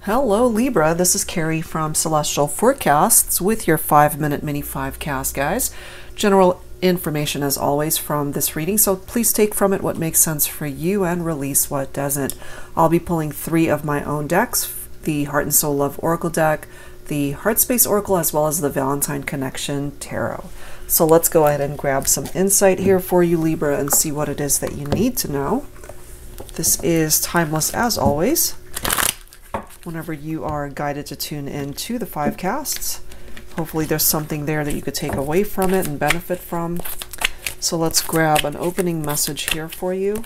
Hello Libra, this is Carrie from Celestial Forecasts with your 5-minute mini 5cast, guys. General information as always from this reading, so please take from it what makes sense for you and release what doesn't. I'll be pulling 3 of my own decks, the Heart and Soul Love Oracle deck, the HEARTSPACE Oracle, as well as the Valentine Connection Tarot. So let's go ahead and grab some insight here for you, Libra, and see what it is that you need to know. This is timeless as always. Whenever you are guided to tune in to the 5casts, hopefully there's something there that you could take away from it and benefit from. So let's grab an opening message here for you.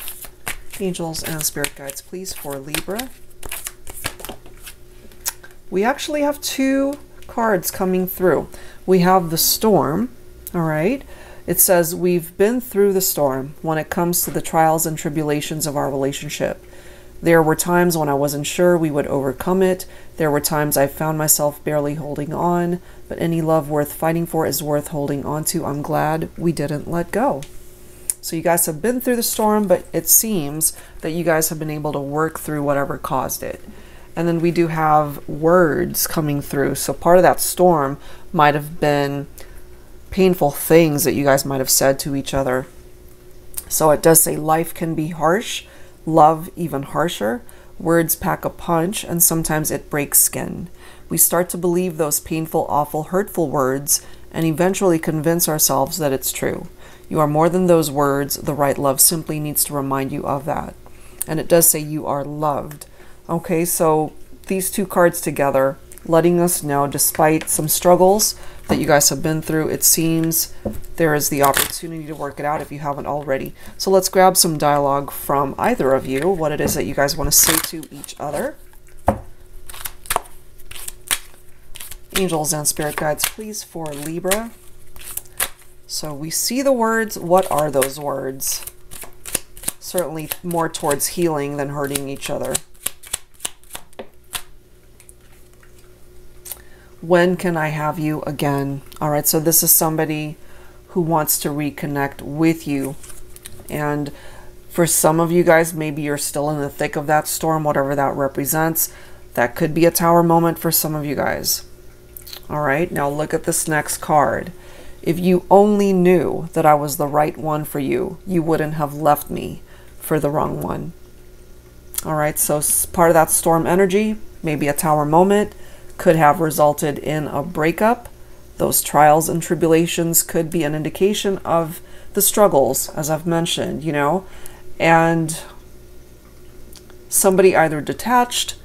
Angels and spirit guides, please, for Libra. We actually have 2 cards coming through. We have the storm, all right? It says we've been through the storm when it comes to the trials and tribulations of our relationship. There were times when I wasn't sure we would overcome it. There were times I found myself barely holding on, but any love worth fighting for is worth holding on to. I'm glad we didn't let go. So you guys have been through the storm, but it seems that you guys have been able to work through whatever caused it. And then we do have words coming through. So part of that storm might have been painful things that you guys might have said to each other. So it does say life can be harsh, love even harsher. Words pack a punch, and sometimes it breaks skin. We start to believe those painful, awful, hurtful words and eventually convince ourselves that it's true. You are more than those words. The right love simply needs to remind you of that. And it does say you are loved. Okay, so these 2 cards together, letting us know, despite some struggles that you guys have been through, it seems there is the opportunity to work it out if you haven't already. So let's grab some dialogue from either of you, what it is that you guys want to say to each other. Angels and spirit guides, please, for Libra. So we see the words. What are those words? Certainly more towards healing than hurting each other. When can I have you again? All right, so this is somebody who wants to reconnect with you. And for some of you guys, maybe you're still in the thick of that storm, whatever that represents. That could be a tower moment for some of you guys. All right, now look at this next card. If you only knew that I was the right one for you, you wouldn't have left me for the wrong one. All right, so part of that storm energy, maybe a tower moment, could have resulted in a breakup. Those trials and tribulations could be an indication of the struggles, as I've mentioned, you know, and somebody either detached,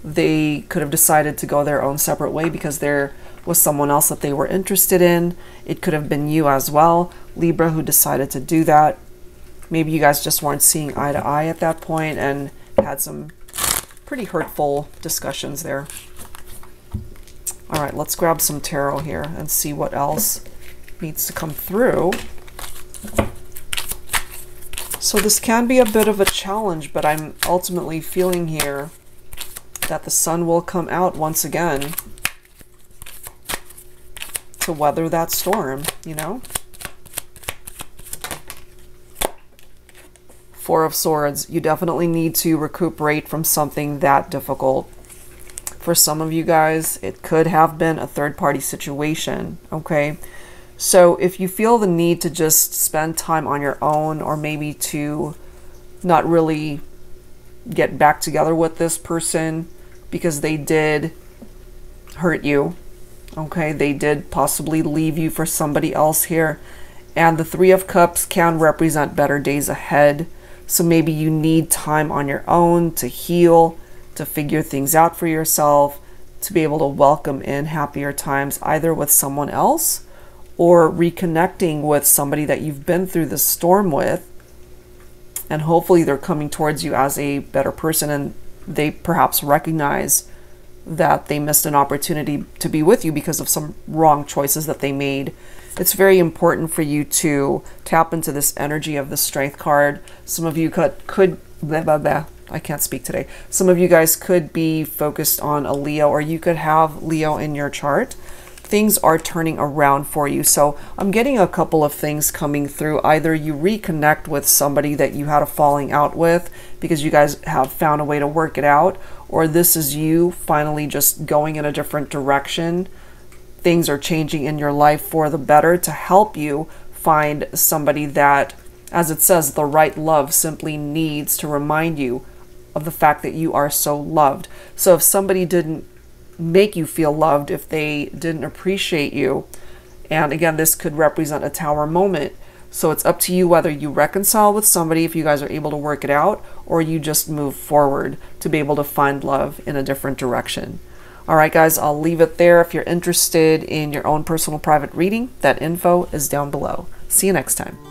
they could have decided to go their own separate way because there was someone else that they were interested in. It could have been you as well, Libra, who decided to do that. Maybe you guys just weren't seeing eye to eye at that point and had some pretty hurtful discussions there. All right, let's grab some tarot here and see what else needs to come through. So this can be a bit of a challenge, but I'm ultimately feeling here that the sun will come out once again to weather that storm, you know? 4 of Swords, you definitely need to recuperate from something that difficult. For some of you guys, it could have been a third-party situation, okay? So if you feel the need to just spend time on your own, or maybe to not really get back together with this person because they did hurt you, okay? They did possibly leave you for somebody else here. And the 3 of Cups can represent better days ahead. So maybe you need time on your own to heal, to figure things out for yourself, to be able to welcome in happier times, either with someone else or reconnecting with somebody that you've been through the storm with. And hopefully they're coming towards you as a better person, and they perhaps recognize that they missed an opportunity to be with you because of some wrong choices that they made. It's very important for you to tap into this energy of the Strength card. Some of you could blah, blah, blah. I can't speak today. Some of you guys could be focused on a Leo, or you could have Leo in your chart. things are turning around for you. So I'm getting a couple of things coming through. Either you reconnect with somebody that you had a falling out with because you guys have found a way to work it out, or this is you finally just going in a different direction. Things are changing in your life for the better to help you find somebody that, as it says, the right love simply needs to remind you of the fact that you are so loved. So if somebody didn't make you feel loved, if they didn't appreciate you, and again, this could represent a Tower moment. So it's up to you whether you reconcile with somebody if you guys are able to work it out, or you just move forward to be able to find love in a different direction. All right, guys, I'll leave it there. If you're interested in your own personal private reading, that info is down below. See you next time.